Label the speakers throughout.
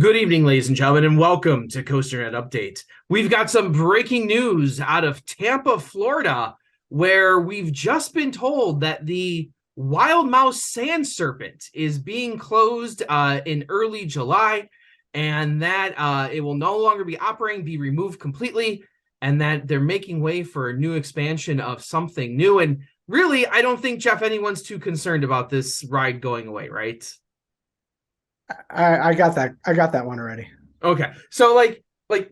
Speaker 1: Good evening, ladies and gentlemen, and welcome to COASTER-net Update. We've got some breaking news out of Tampa, Florida, where we've just been told that the Wild Mouse Sand Serpent is being closed in early July, and that it will no longer be operating, be removed completely, and that they're making way for a new expansion of something new. And really, I don't think, Jeff, anyone's too concerned about this ride going away, right?
Speaker 2: I got that. I got that one already.
Speaker 1: Okay. So like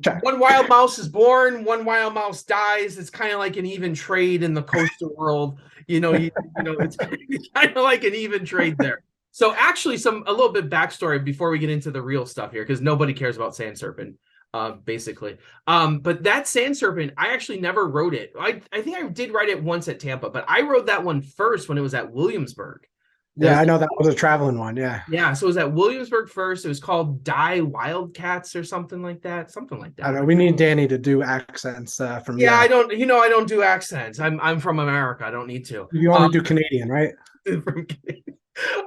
Speaker 2: Check.
Speaker 1: one wild mouse is born, one wild mouse dies. It's kind of like an even trade in the coastal world. It's kind of like an even trade there. So actually a little bit backstory before we get into the real stuff here, because nobody cares about Sand Serpent, basically. But that Sand Serpent, I actually never rode it. I think I did ride it once at Tampa, but I rode that one first when it was at Williamsburg.
Speaker 2: Yeah, I know that was a traveling one. Yeah.
Speaker 1: Yeah, so it was at Williamsburg first. It was called Die Wildcats or something like that. Something like
Speaker 2: I
Speaker 1: that.
Speaker 2: know. We need Danny to do accents from
Speaker 1: Yeah,
Speaker 2: Europe.
Speaker 1: I don't do accents. I'm from America. I don't need to.
Speaker 2: You only do Canadian, right?
Speaker 1: From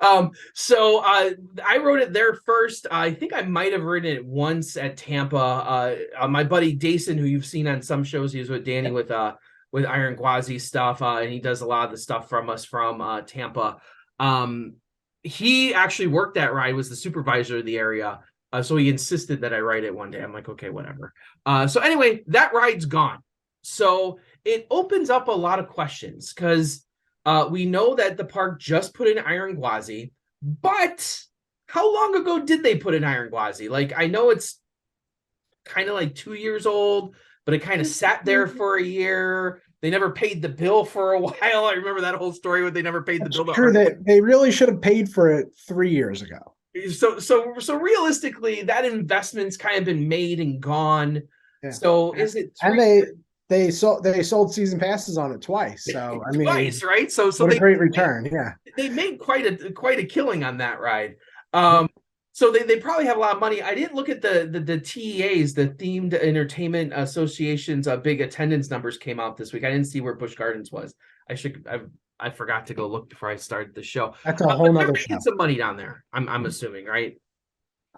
Speaker 1: I wrote it there first. I think I might have written it once at Tampa. My buddy Dason, who you've seen on some shows, he was with Danny with Iron Gwazi stuff, and he does a lot of the stuff from us from Tampa. He actually worked that ride, was the supervisor of the area. So he insisted that I write it one day. I'm like, okay, whatever. So anyway, that ride's gone. So it opens up a lot of questions because we know that the park just put in Iron Gwazi, but how long ago did they put in Iron Gwazi? Like, I know it's kind of like 2 years old, but it kind of sat there for a year. They never paid the bill for a while. I remember that whole story where they never paid the bill.
Speaker 2: True. They really should have paid for it 3 years ago.
Speaker 1: So realistically, that investment's kind of been made and gone.
Speaker 2: Yeah.
Speaker 1: So is it
Speaker 2: And they sold season passes on it twice. So I mean,
Speaker 1: twice, right? So
Speaker 2: what a great return. Yeah.
Speaker 1: They made quite a killing on that ride. So they probably have a lot of money. I didn't look at the TEAs, the Themed Entertainment Association's big attendance numbers came out this week. I didn't see where Busch Gardens was. I forgot to go look before I started the show.
Speaker 2: That's a whole nother show.
Speaker 1: Making some money down there. I'm assuming, right?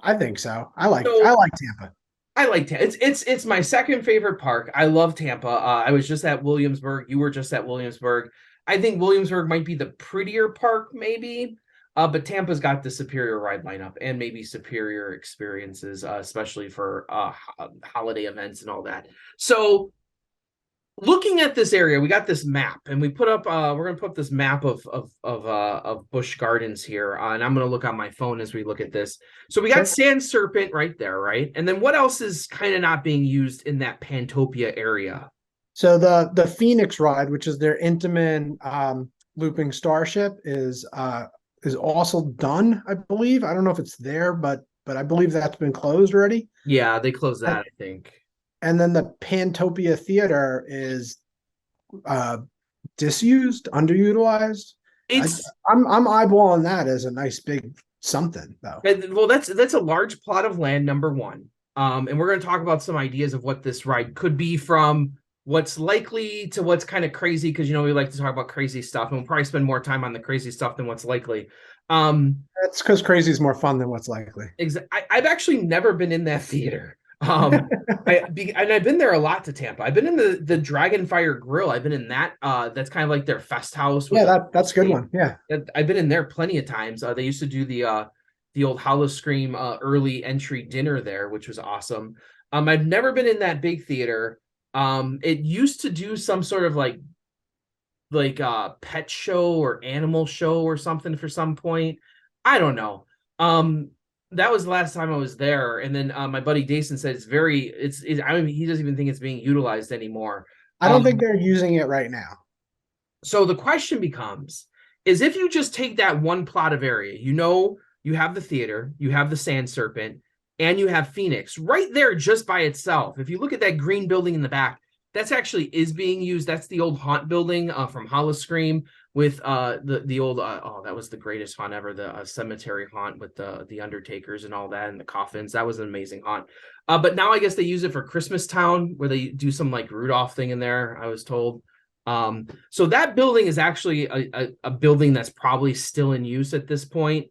Speaker 2: I think so. I like Tampa.
Speaker 1: I like Tampa. It's my second favorite park. I love Tampa. I was just at Williamsburg. You were just at Williamsburg. I think Williamsburg might be the prettier park, maybe. But Tampa's got the superior ride lineup and maybe superior experiences, especially for holiday events and all that. So looking at this area, we got this map, and we put up. We're gonna put up this map of Busch Gardens here, and I'm gonna look on my phone as we look at this. So we got Sand Serpent right there, right? And then what else is kind of not being used in that Pantopia area?
Speaker 2: So the Phoenix ride, which is their Intamin looping starship, is also done, I believe. I don't know if it's there, but I believe that's been closed already.
Speaker 1: Yeah, they closed that, I think.
Speaker 2: And then the Pantopia Theater is disused, underutilized. I'm eyeballing that as a nice big something, though.
Speaker 1: Well, that's a large plot of land, number one. And we're going to talk about some ideas of what this ride could be, from what's likely to what's kind of crazy, because we like to talk about crazy stuff, and we'll probably spend more time on the crazy stuff than what's likely.
Speaker 2: That's because crazy is more fun than what's likely.
Speaker 1: I've actually never been in that theater. And I've been there a lot to Tampa. I've been in the Dragonfire Grill. I've been in that. That's kind of like their fest house.
Speaker 2: Yeah, that's a good one. Yeah,
Speaker 1: I've been in there plenty of times. They used to do the old Howl-O-Scream early entry dinner there, which was awesome. I've never been in that big theater. It used to do some sort of like pet show or animal show or something for some point. I don't know. That was the last time I was there. And then my buddy Dason said I mean, he doesn't even think it's being utilized anymore.
Speaker 2: I don't think they're using it right now.
Speaker 1: So the question becomes, is if you just take that one plot of area, you have the theater, you have the Sand Serpent, and you have Phoenix right there just by itself. If you look at that green building in the back, that's actually is being used. That's the old haunt building from Howl-O-Scream with the old that was the greatest haunt ever, the cemetery haunt with the undertakers and all that and the coffins. That was an amazing haunt. But now I guess they use it for Christmas Town, where they do some like Rudolph thing in there, I was told. So that building is actually a building that's probably still in use at this point.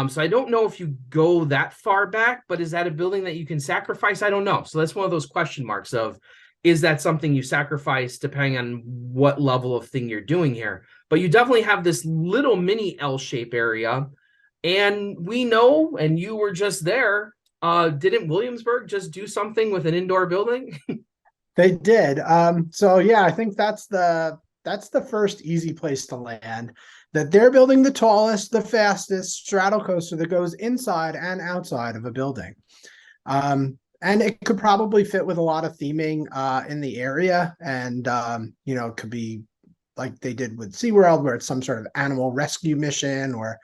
Speaker 1: So I don't know if you go that far back, but is that a building that you can sacrifice? I don't know. So that's one of those question marks of, is that something you sacrifice depending on what level of thing you're doing here? But you definitely have this little mini L-shape area. And we know, and you were just there, didn't Williamsburg just do something with an indoor building?
Speaker 2: They did. So yeah, I think that's the first easy place to land. That they're building the tallest, the fastest straddle coaster that goes inside and outside of a building. And it could probably fit with a lot of theming in the area. And it could be like they did with SeaWorld, where it's some sort of animal rescue mission or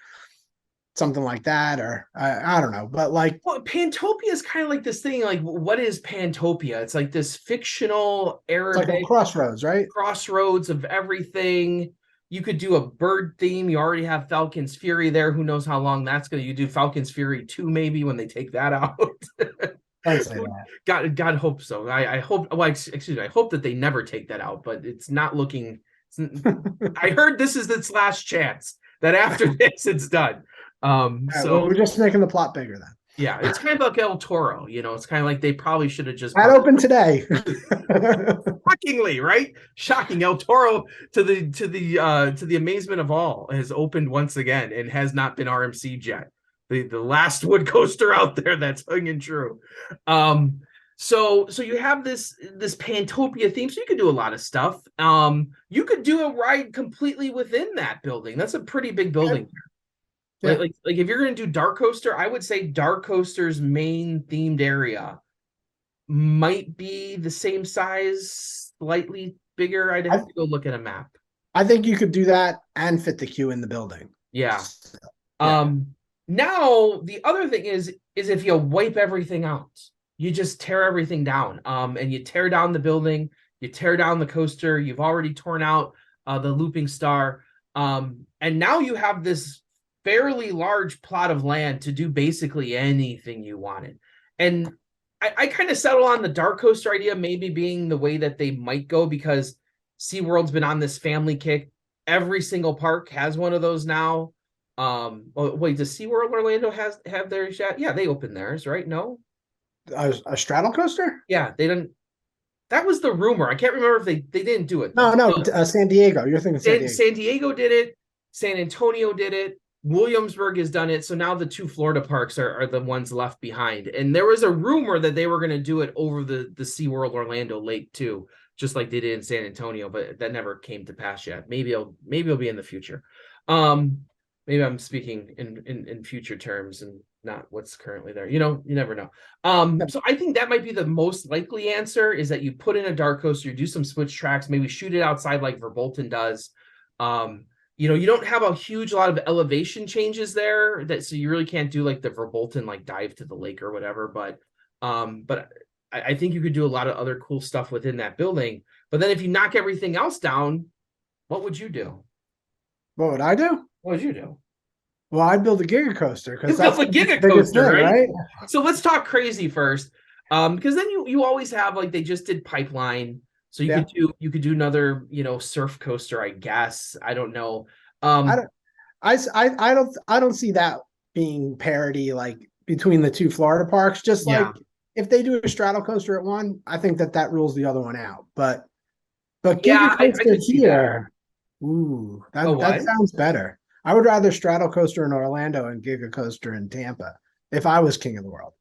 Speaker 2: something like that, or I don't know, but like,
Speaker 1: well, Pantopia is kind of like this thing. Like, what is Pantopia? It's like this fictional
Speaker 2: it's like a
Speaker 1: Arabic
Speaker 2: crossroads, right?
Speaker 1: crossroads of everything. You could do a bird theme. You already have Falcon's Fury there. Who knows how long that's going to, you do Falcon's Fury 2 maybe when they take that out.
Speaker 2: Don't say that.
Speaker 1: God hope so. I hope, well, excuse me, I hope that they never take that out, but it's not looking, I heard this is its last chance, that after this it's done.
Speaker 2: Well, we're just making the plot bigger then.
Speaker 1: Yeah, it's kind of like El Toro, it's kind of like they probably should have just
Speaker 2: That opened today.
Speaker 1: shockingly, right? Shocking. El Toro, to the amazement of all, has opened once again and has not been RMC'd yet. The last wood coaster out there that's hanging true. So you have this Pantopia theme, so you could do a lot of stuff. You could do a ride completely within that building. That's a pretty big building. Yeah. Like if you're going to do Dark Coaster, I would say Dark Coaster's main themed area might be the same size, slightly bigger. I'd have to go look at a map.
Speaker 2: I think you could do that and fit the queue in the building.
Speaker 1: Yeah. Now the other thing is if you wipe everything out, you just tear everything down. And you tear down the building, you tear down the coaster. You've already torn out the looping star. And now you have this fairly large plot of land to do basically anything you wanted. And I kind of settle on the Dark Coaster idea maybe being the way that they might go, because SeaWorld's been on this family kick. Every single park has one of those now. Wait, does SeaWorld Orlando have theirs yet? Yeah, they opened theirs, right? No?
Speaker 2: A straddle coaster?
Speaker 1: Yeah, they didn't. That was the rumor. I can't remember if they didn't do it.
Speaker 2: No, San Diego. You're thinking San Diego.
Speaker 1: San Diego did it. San Antonio did it. Williamsburg has done it. So now the two Florida parks are the ones left behind. And there was a rumor that they were going to do it over the SeaWorld Orlando Lake too, just like they did in San Antonio, but that never came to pass yet. Maybe it'll be in the future. Maybe I'm speaking in future terms and not what's currently there. You never know. So I think that might be the most likely answer, is that you put in a Dark Coaster, you do some switch tracks, maybe shoot it outside like Verbolten does. You don't have a huge lot of elevation changes there, so you really can't do like the Verbolten like dive to the lake or whatever. But I think you could do a lot of other cool stuff within that building. But then if you knock everything else down, what would you do?
Speaker 2: What would I do?
Speaker 1: What would you do?
Speaker 2: Well, I'd build a Giga Coaster, because
Speaker 1: that's a Giga Coaster, right? So let's talk crazy first, because then you always have, like, they just did Pipeline. So you could do another, surf coaster, I guess. I don't know.
Speaker 2: I don't see that being parity, like, between the two Florida parks. Just like if they do a straddle coaster at one, I think that rules the other one out. But Giga Coaster here, ooh, that sounds better. I would rather straddle coaster in Orlando and Giga Coaster in Tampa if I was king of the world.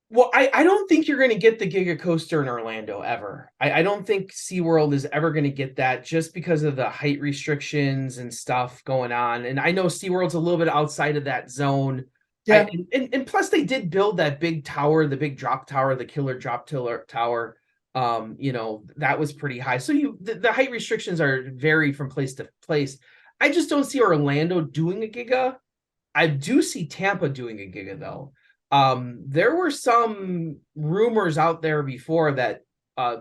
Speaker 1: Well, I don't think you're going to get the Giga Coaster in Orlando ever. I don't think SeaWorld is ever going to get that, just because of the height restrictions and stuff going on. And I know SeaWorld's a little bit outside of that zone. Yeah. And plus they did build that big tower, the big drop tower, the killer drop tower. That was pretty high. So the height restrictions are vary from place to place. I just don't see Orlando doing a Giga. I do see Tampa doing a Giga, though. There were some rumors out there before that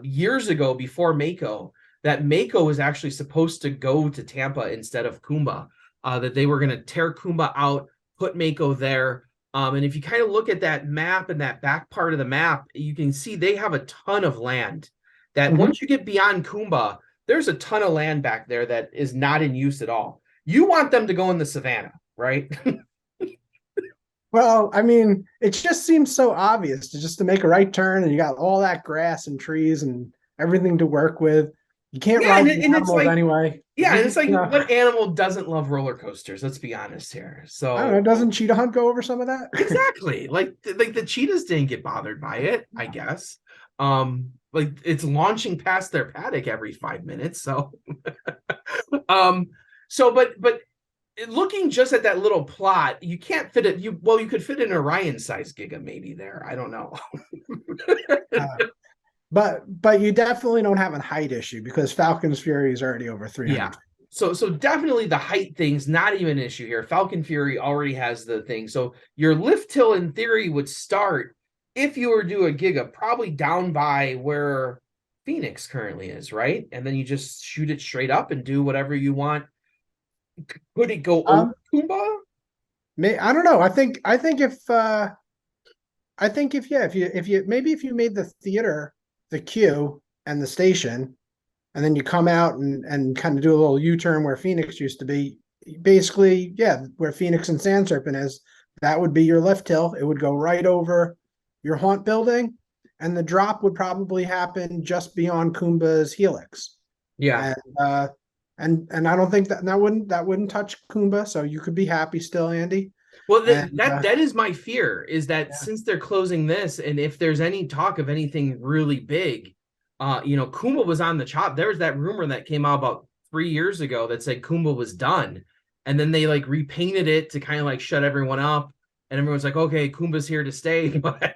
Speaker 1: years ago, before Mako, that Mako was actually supposed to go to Tampa instead of Kumba, that they were going to tear Kumba out, put Mako there. And if you kind of look at that map and that back part of the map, you can see they have a ton of land that once you get beyond Kumba, there's a ton of land back there that is not in use at all. You want them to go in the savannah, right?
Speaker 2: Well, I mean, it just seems so obvious to make a right turn, and you got all that grass and trees and everything to work with. You can't
Speaker 1: Yeah,
Speaker 2: ride
Speaker 1: and,
Speaker 2: the
Speaker 1: and it's
Speaker 2: animals
Speaker 1: like,
Speaker 2: anyway.
Speaker 1: yeah, and it's like,
Speaker 2: You know,
Speaker 1: what animal doesn't love roller coasters? Let's be honest here.
Speaker 2: I don't know.
Speaker 1: So
Speaker 2: Doesn't Cheetah Hunt go over some of that?
Speaker 1: exactly, like the cheetahs didn't get bothered by it, I guess. Like it's launching past their paddock every 5 minutes. So, um, but looking just at that little plot, you can't fit it. You could fit an Orion size Giga maybe there. I don't know.
Speaker 2: Uh, but you definitely don't have a height issue because Falcon's Fury is already over
Speaker 1: Yeah.
Speaker 2: 300.
Speaker 1: So definitely the height thing's not even an issue here. Falcon Fury already has the thing. So your lift hill in theory would start if you were to do a Giga, probably down by where Phoenix currently is, right? And then you just shoot it straight up and do whatever you want. Could it go over
Speaker 2: Um,
Speaker 1: Kumba?
Speaker 2: I don't know. I think if yeah, if you made the theater the queue and the station, and then you come out and kind of do a little U-turn where Phoenix used to be, basically, yeah, where Phoenix and Sand Serpent is, that would be your lift hill. It would go right over your haunt building, and the drop would probably happen just beyond Kumba's helix.
Speaker 1: Yeah.
Speaker 2: And and I don't think that wouldn't touch Kumba, so you could be happy still, Andy.
Speaker 1: Well,
Speaker 2: And
Speaker 1: that is my fear is that
Speaker 2: yeah,
Speaker 1: since they're closing this, and if there's any talk of anything really big, Kumba was on the chop. There was that rumor that came out about 3 years ago that said Kumba was done, and then they like repainted it to kind of like shut everyone up, and everyone's like, okay, Kumba's here to stay. But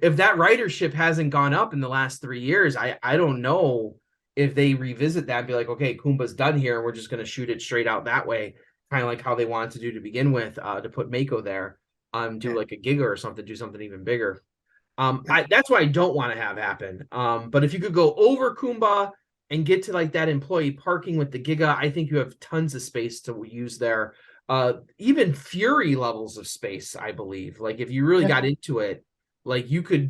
Speaker 1: if that ridership hasn't gone up in the last 3 years, I don't know if they revisit that and be like, okay, Kumba's done here, and we're just going to shoot it straight out that way, kind of like how they wanted to do to begin with, to put Mako there, do
Speaker 2: yeah,
Speaker 1: like a Giga or something, do something even bigger.
Speaker 2: yeah.
Speaker 1: That's what I don't want to have happen. But if you could go over Kumba and get to like that employee parking with the Giga, I think you have tons of space to use there. Even Fury levels of space, I believe. Like if you really
Speaker 2: Yeah.
Speaker 1: got into it, like you could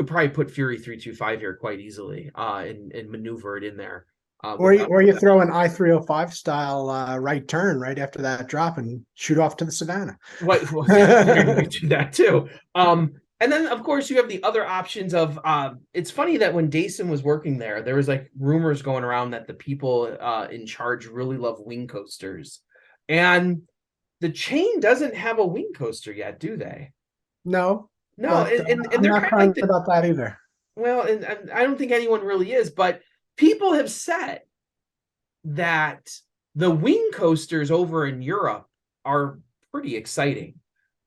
Speaker 1: probably put Fury 325 here quite easily, and maneuver it in there. Without
Speaker 2: Or you throw an I-305 style right turn right after that drop and shoot off to the Savannah.
Speaker 1: What well, yeah, you could do that too. And then of course you have the other options of it's funny that when Dason was working there, there was like rumors going around that the people in charge really love wing coasters. And the chain doesn't have a wing coaster yet, do they?
Speaker 2: No,
Speaker 1: No,
Speaker 2: but
Speaker 1: and
Speaker 2: I'm
Speaker 1: they're
Speaker 2: not
Speaker 1: kind of like
Speaker 2: crying
Speaker 1: the
Speaker 2: about that either.
Speaker 1: well, and I don't think anyone really is, but people have said that the wing coasters over in Europe are pretty exciting.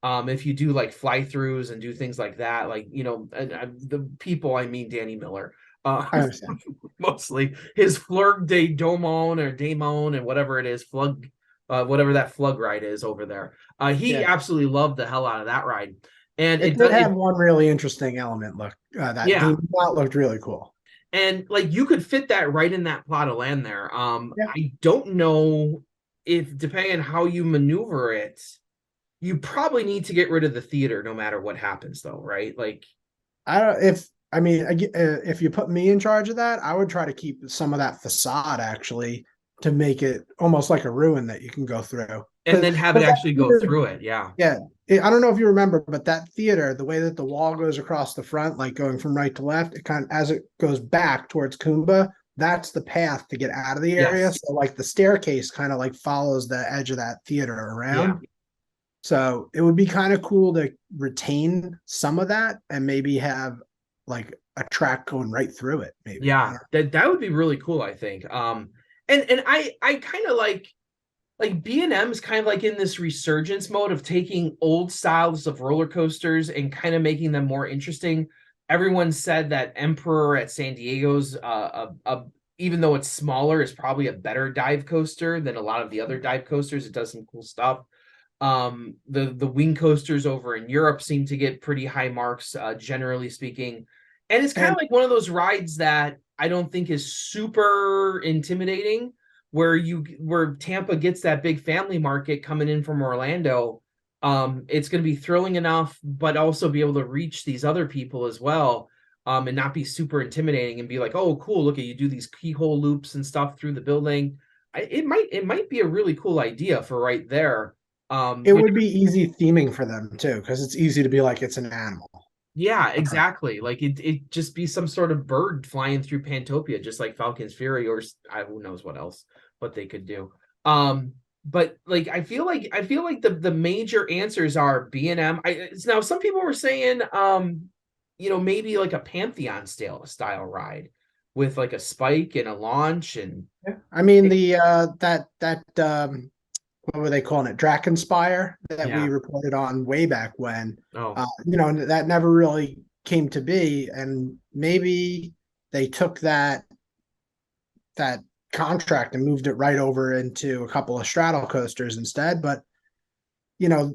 Speaker 1: If you do like fly throughs and do things like that, like the people, I mean Danny Miller,
Speaker 2: I understand.
Speaker 1: mostly his Flug de Domon or Damon and whatever it is, Flug, whatever that Flug ride is over there. He
Speaker 2: Yeah,
Speaker 1: absolutely loved the hell out of that ride, and
Speaker 2: it
Speaker 1: it
Speaker 2: did
Speaker 1: does
Speaker 2: have
Speaker 1: it,
Speaker 2: one really interesting element. Look, that
Speaker 1: yeah.
Speaker 2: Demon Plot looked really cool.
Speaker 1: And like you could fit that right in that plot of land there.
Speaker 2: Yeah,
Speaker 1: I don't know if depending on how you maneuver it, you probably need to get rid of the theater no matter what happens, though, right? Like,
Speaker 2: I don't if I mean if you put me in charge of that, I would try to keep some of that facade actually to make it almost like a ruin that you can go through.
Speaker 1: and then have it
Speaker 2: That
Speaker 1: actually go
Speaker 2: theater,
Speaker 1: through it. Yeah.
Speaker 2: yeah, I don't know if you remember, but that theater, the way that the wall goes across the front, like going from right to left, it kind of as it goes back towards Kumba, that's the path to get out of the area.
Speaker 1: Yes.
Speaker 2: So like the staircase kind of like follows the edge of that theater
Speaker 1: Yeah.
Speaker 2: around. So it would be kind of cool to retain some of that and maybe have like a track going right through it, maybe.
Speaker 1: Yeah. That would be really cool, I think. And I kind of like B&M is kind of like in this resurgence mode of taking old styles of roller coasters and kind of making them more interesting. Everyone said that Emperor at San Diego's, even though it's smaller, is probably a better dive coaster than a lot of the other dive coasters. It does some cool stuff. The wing coasters over in Europe seem to get pretty high marks, generally speaking. And it's kind of
Speaker 2: And
Speaker 1: like one of those rides that I don't think is super intimidating where Tampa gets that big family market coming in from Orlando. It's going to be thrilling enough, but also be able to reach these other people as well, and not be super intimidating and be like, oh, cool, look at you do these keyhole loops and stuff through the building. It might be a really cool idea for right there.
Speaker 2: It
Speaker 1: Which
Speaker 2: would be easy theming for them too, because it's easy to be like it's an animal.
Speaker 1: yeah, exactly. Like it just be some sort of bird flying through Pantopia, just like Falcon's Fury, or who knows what they could do. But like I feel like the major answers are B and M. Now some people were saying maybe like a Pantheon style ride with like a spike and a launch and
Speaker 2: Yeah. I mean the that what were they calling it? Drakenspire that we
Speaker 1: yeah.
Speaker 2: reported on way back when.
Speaker 1: Oh,
Speaker 2: That never really came to be, and maybe they took that contract and moved it right over into a couple of straddle coasters instead. But you know,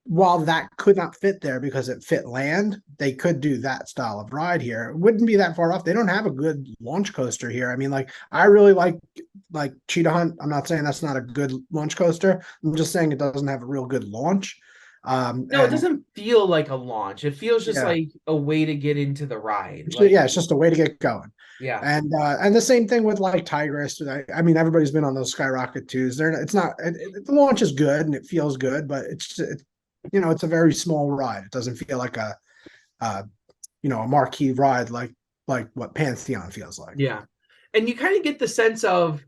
Speaker 2: while that could not fit there because it fit land, they could do that style of ride here. It wouldn't be that far off. They don't have a good launch coaster here. I mean, like I really like Cheetah Hunt. I'm not saying that's not a good launch coaster. I'm just saying it doesn't have a real good launch.
Speaker 1: no, it
Speaker 2: And
Speaker 1: doesn't feel like a launch. It feels just
Speaker 2: yeah,
Speaker 1: like a way to get into the ride. Like,
Speaker 2: yeah, it's just a way to get going.
Speaker 1: yeah.
Speaker 2: And the same thing with like Tigress. I mean, everybody's been on those Skyrocket twos. It's not the launch is good and it feels good, but it's a very small ride. It doesn't feel like uh a marquee ride like what Pantheon feels like.
Speaker 1: Yeah. And you kind of get the sense of,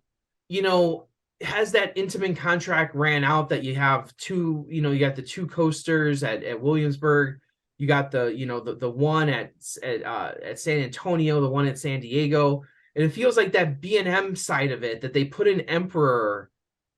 Speaker 1: you know, has that Intamin contract ran out that you have two, you got the two coasters at Williamsburg, you got the one at San Antonio, the one at San Diego, and it feels like that B&M side of it that they put in Emperor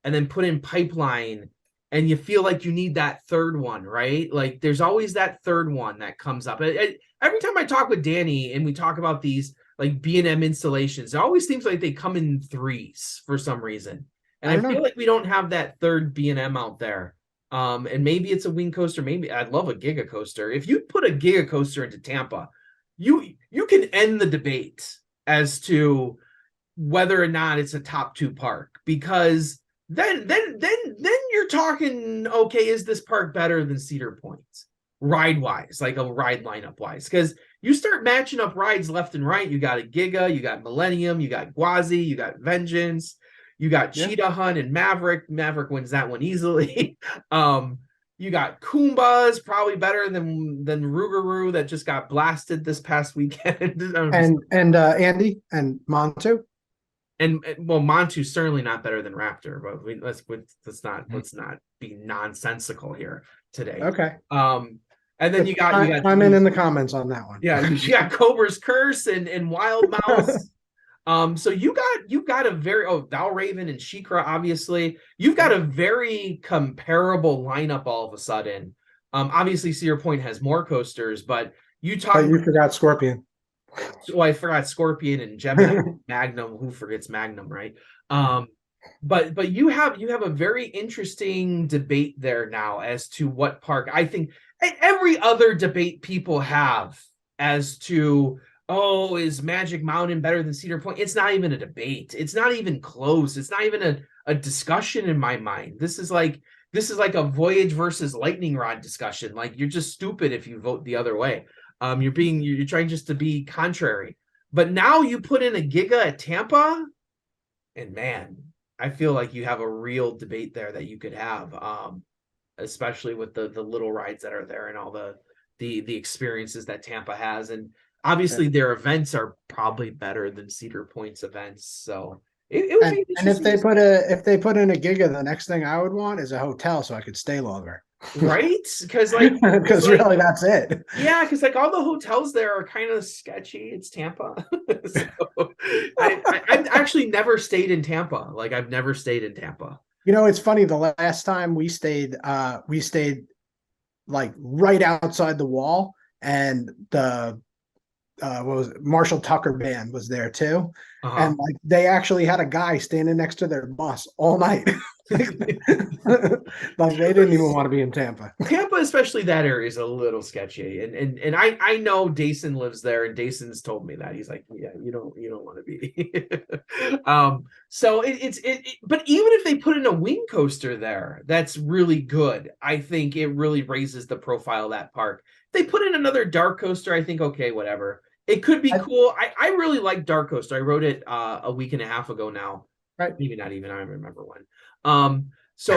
Speaker 1: and then put in Pipeline, and you feel like you need that third one, right? Like there's always that third one that comes up. Every time I talk with Danny and we talk about these like B&M installations, it always seems like they come in threes for some reason. And
Speaker 2: I
Speaker 1: I
Speaker 2: don't
Speaker 1: feel
Speaker 2: know.
Speaker 1: like we don't have that third B&M out there. And maybe it's a wing coaster. Maybe I'd love a Giga coaster. If you put a Giga coaster into Tampa, you can end the debate as to whether or not it's a top two park, because then you're talking, okay, is this park better than Cedar Point ride wise, like a ride lineup wise? Because you start matching up rides left and right. You got a Giga, you got Millennium, you got Gwazi, you got Vengeance, you got
Speaker 2: Yeah.
Speaker 1: Cheetah Hunt and Maverick wins that one easily. You got Koombas, probably better than Rougarou that just got blasted this past weekend.
Speaker 2: And Andy and Montu.
Speaker 1: And well, Montu's certainly not better than Raptor, but let's not be nonsensical here today.
Speaker 2: Okay.
Speaker 1: And then
Speaker 2: Chime in the comments on that one.
Speaker 1: yeah, you got Cobra's Curse and Wild Mouse. So you got a very Valraven and Shikra, obviously. You've got a very comparable lineup all of a sudden. Obviously Cedar Point has more coasters, but you talk
Speaker 2: But you forgot Scorpion.
Speaker 1: well, I forgot Scorpion and Gemini, Magnum. Who forgets Magnum, right? But you have a very interesting debate there now as to what park. I think every other debate people have as to, oh, is Magic Mountain better than Cedar Point? It's not even a debate. It's not even close. It's not even a discussion in my mind. This is like a Voyage versus Lightning Rod discussion. Like you're just stupid if you vote the other way. You're trying just to be contrary. But now you put in a Giga at Tampa, and man, I feel like you have a real debate there that you could have, especially with the little rides that are there and all the experiences that Tampa has. And obviously their events are probably better than Cedar Point's events. So it would be
Speaker 2: And if
Speaker 1: interesting
Speaker 2: they put in a Giga, the next thing I would want is a hotel so I could stay longer.
Speaker 1: right? Because like
Speaker 2: Because really that's it.
Speaker 1: yeah, because like all the hotels there are kind of sketchy. It's Tampa. So I've actually never stayed in Tampa. Like I've never stayed in Tampa.
Speaker 2: It's funny. The last time we stayed like right outside the wall, and the what was it? Marshall Tucker band was there too,
Speaker 1: Uh-huh.
Speaker 2: and like they actually had a guy standing next to their bus all night. Like they didn't even want to be in Tampa.
Speaker 1: Tampa, especially that area, is a little sketchy. And I know Dason lives there, and Dason's told me that. He's like, yeah, you don't want to be. So but even if they put in a wing coaster there, that's really good. I think it really raises the profile of that park. They put in another dark coaster, I think, okay, whatever. It could be cool. I really like Dark Coaster. I wrote it a week and a half ago now.
Speaker 2: Right.
Speaker 1: Maybe not even, I don't remember when. So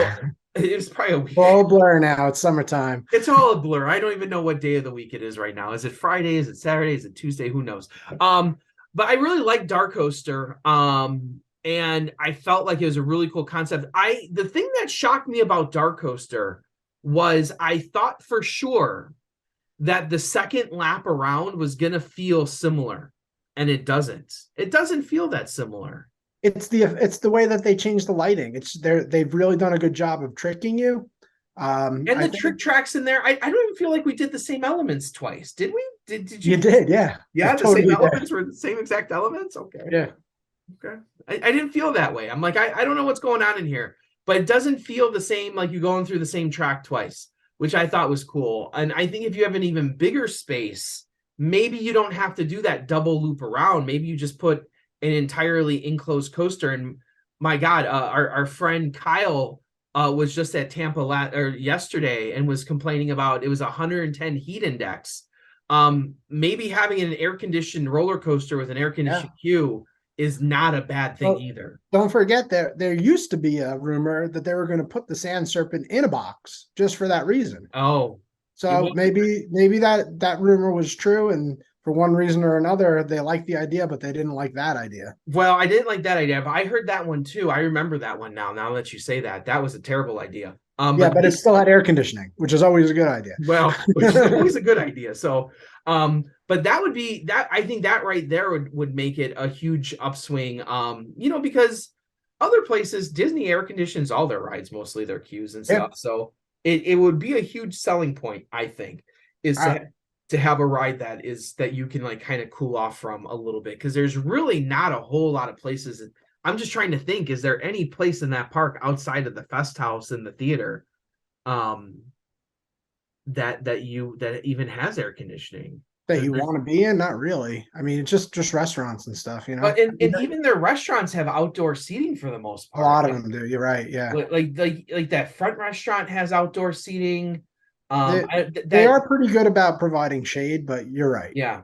Speaker 1: It was probably a week.
Speaker 2: We're all blur now. It's summertime.
Speaker 1: It's all a blur. I don't even know what day of the week it is right now. Is it Friday? Is it Saturday? Is it Tuesday? Who knows? But I really like Dark Coaster. And I felt like it was a really cool concept. The thing that shocked me about Dark Coaster was I thought for sure that the second lap around was gonna feel similar, and it doesn't. It doesn't feel that similar.
Speaker 2: It's the way that they change the lighting. They've really done a good job of tricking you.
Speaker 1: And
Speaker 2: I
Speaker 1: the
Speaker 2: think
Speaker 1: trick tracks in there, I don't even feel like we did the same elements twice. Did we? Did you?
Speaker 2: you did, yeah.
Speaker 1: Yeah,
Speaker 2: You
Speaker 1: the same
Speaker 2: totally did.
Speaker 1: elements were the same exact elements. Okay.
Speaker 2: Yeah.
Speaker 1: Okay. I didn't feel that way. I'm like, I don't know what's going on in here, but it doesn't feel the same like you're going through the same track twice, which I thought was cool. And I think if you have an even bigger space, maybe you don't have to do that double loop around. Maybe you just put an entirely enclosed coaster. And my God, our friend Kyle was just at Tampa yesterday and was complaining about it was 110 heat index. Maybe having an air conditioned roller coaster with an air conditioned queue is not a bad thing either.
Speaker 2: Don't forget there used to be a rumor that they were going to put the Sand Serpent in a box just for that reason.
Speaker 1: Oh,
Speaker 2: so maybe that rumor was true, and for one reason or another, they liked the idea, but they didn't like that idea.
Speaker 1: Well, I didn't like that idea, but I heard that one too. I remember that one now. Now that you say that, that was a terrible idea.
Speaker 2: But it still had air conditioning, which is always a good idea.
Speaker 1: Well, which is always a good idea. So, but that would be that. I think that right there would make it a huge upswing. Because other places, Disney air conditions all their rides, mostly their queues and stuff. Yeah. So it would be a huge selling point, I think, is to have a ride that you can like kind of cool off from a little bit, because there's really not a whole lot of places. I'm just trying to think, is there any place in that park outside of the Fest House and the theater that even has air conditioning
Speaker 2: that you want to be in? Not really. I mean, it's just restaurants and stuff,
Speaker 1: But even their restaurants have outdoor seating for the most part.
Speaker 2: A lot of them do. You're right. Yeah.
Speaker 1: Like that front restaurant has outdoor seating.
Speaker 2: They are pretty good about providing shade, but you're right.
Speaker 1: Yeah.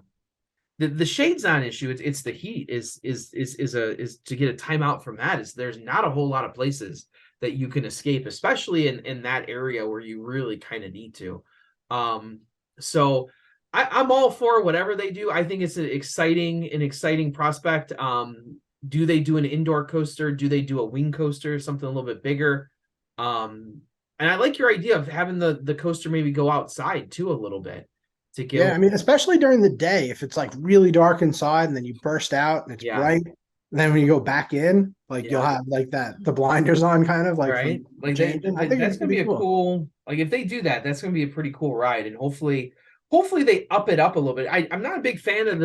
Speaker 1: The shade's not an issue. It's the heat is to get a timeout from that. There's not a whole lot of places that you can escape, especially in that area where you really kind of need to. So I'm all for whatever they do. I think it's an exciting prospect. Do they do an indoor coaster? Do they do a wing coaster, something a little bit bigger? And I like your idea of having the coaster maybe go outside too a little bit.
Speaker 2: I mean, especially during the day, if it's like really dark inside and then you burst out and it's bright, and then when you go back in, like you'll have like the blinders on, kind of like
Speaker 1: right. Like I think that's gonna be a cool. Like if they do that, that's gonna be a pretty cool ride, and hopefully they up it up a little bit. I'm not a big fan of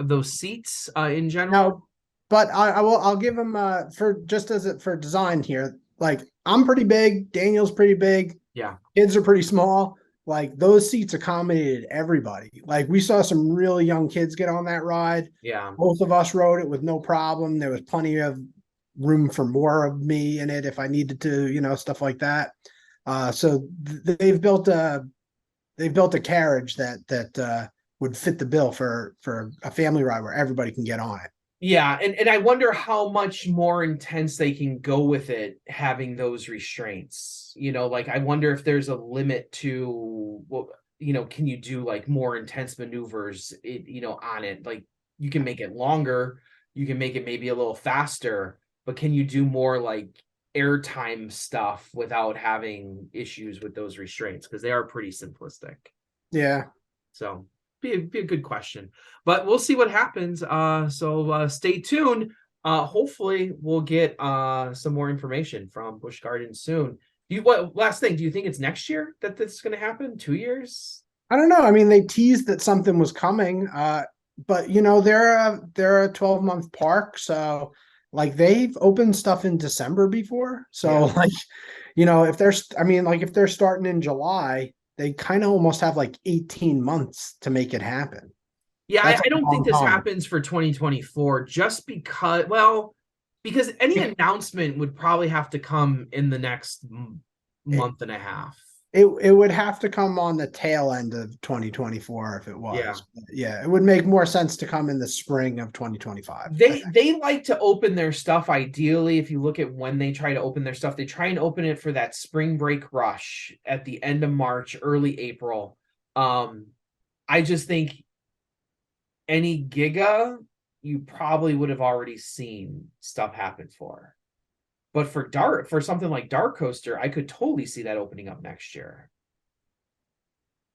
Speaker 1: those seats in general.
Speaker 2: No, but I'll give them for design here. Like I'm pretty big, Daniel's pretty big.
Speaker 1: Yeah,
Speaker 2: kids are pretty small. Like those seats accommodated everybody. Like we saw some really young kids get on that ride.
Speaker 1: Yeah.
Speaker 2: Both of us rode it with no problem. There was plenty of room for more of me in it if I needed to, stuff like that. So they've built a carriage that would fit the bill for a family ride where everybody can get on it.
Speaker 1: Yeah, and I wonder how much more intense they can go with it having those restraints. Like I wonder if there's a limit to can you do like more intense maneuvers on it? Like you can make it longer, you can make it maybe a little faster, but can you do more like airtime stuff without having issues with those restraints? Because they are pretty simplistic.
Speaker 2: Yeah.
Speaker 1: So be a good question, but we'll see what happens. So stay tuned. Hopefully we'll get some more information from Busch Gardens soon. Last thing, do you think it's next year that this is going to happen? 2 years?
Speaker 2: I don't know. I mean, they teased that something was coming, but they're a 12-month park, so like they've opened stuff in December before. So like, if they're starting in July, they kind of almost have like 18 months to make it happen.
Speaker 1: Yeah, I don't think this happens for 2024 just because any announcement would probably have to come in the next month and a half.
Speaker 2: It would have to come on the tail end of 2024 if it
Speaker 1: Yeah.
Speaker 2: was. Yeah, it would make more sense to come in the spring of 2025. I think.
Speaker 1: They like to open their stuff ideally. If you look at when they try to open their stuff, they try and open it for that spring break rush at the end of March, early April. I just think any Giga you probably would have already seen stuff happen for. But for something like Dark Coaster, I could totally see that opening up next year.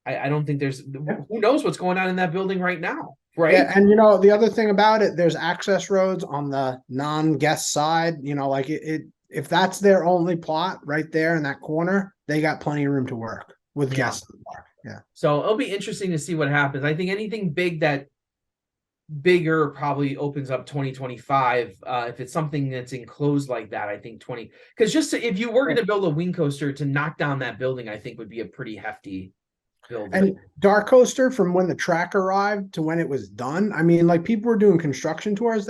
Speaker 1: I don't think there's who knows what's going on in that building right now, right?
Speaker 2: Yeah, and the other thing about it, there's access roads on the non-guest side. Like if that's their only plot right there in that corner, they got plenty of room to work with
Speaker 1: Yeah.
Speaker 2: guests in the park. Yeah.
Speaker 1: So it'll be interesting to see what happens. I think anything bigger probably opens up 2025. If it's something that's enclosed like that, I think because if you were going to build a wing coaster to knock down that building, I think would be a pretty hefty building.
Speaker 2: And Dark Coaster, from when the track arrived to when it was done, I mean, like people were doing construction tours.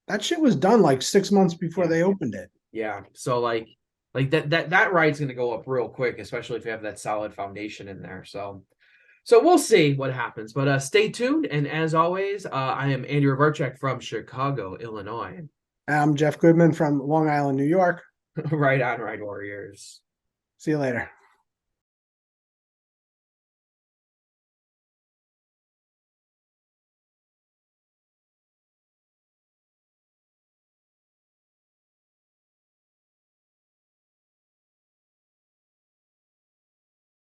Speaker 2: That shit was done like 6 months before they opened it.
Speaker 1: Yeah. So like that ride's going to go up real quick, especially if you have that solid foundation in there. So we'll see what happens, but stay tuned. And as always, I am Andy Rovarchek from Chicago, Illinois.
Speaker 2: I'm Jeff Goodman from Long Island, New York.
Speaker 1: Right on, Ride Warriors.
Speaker 2: See you later.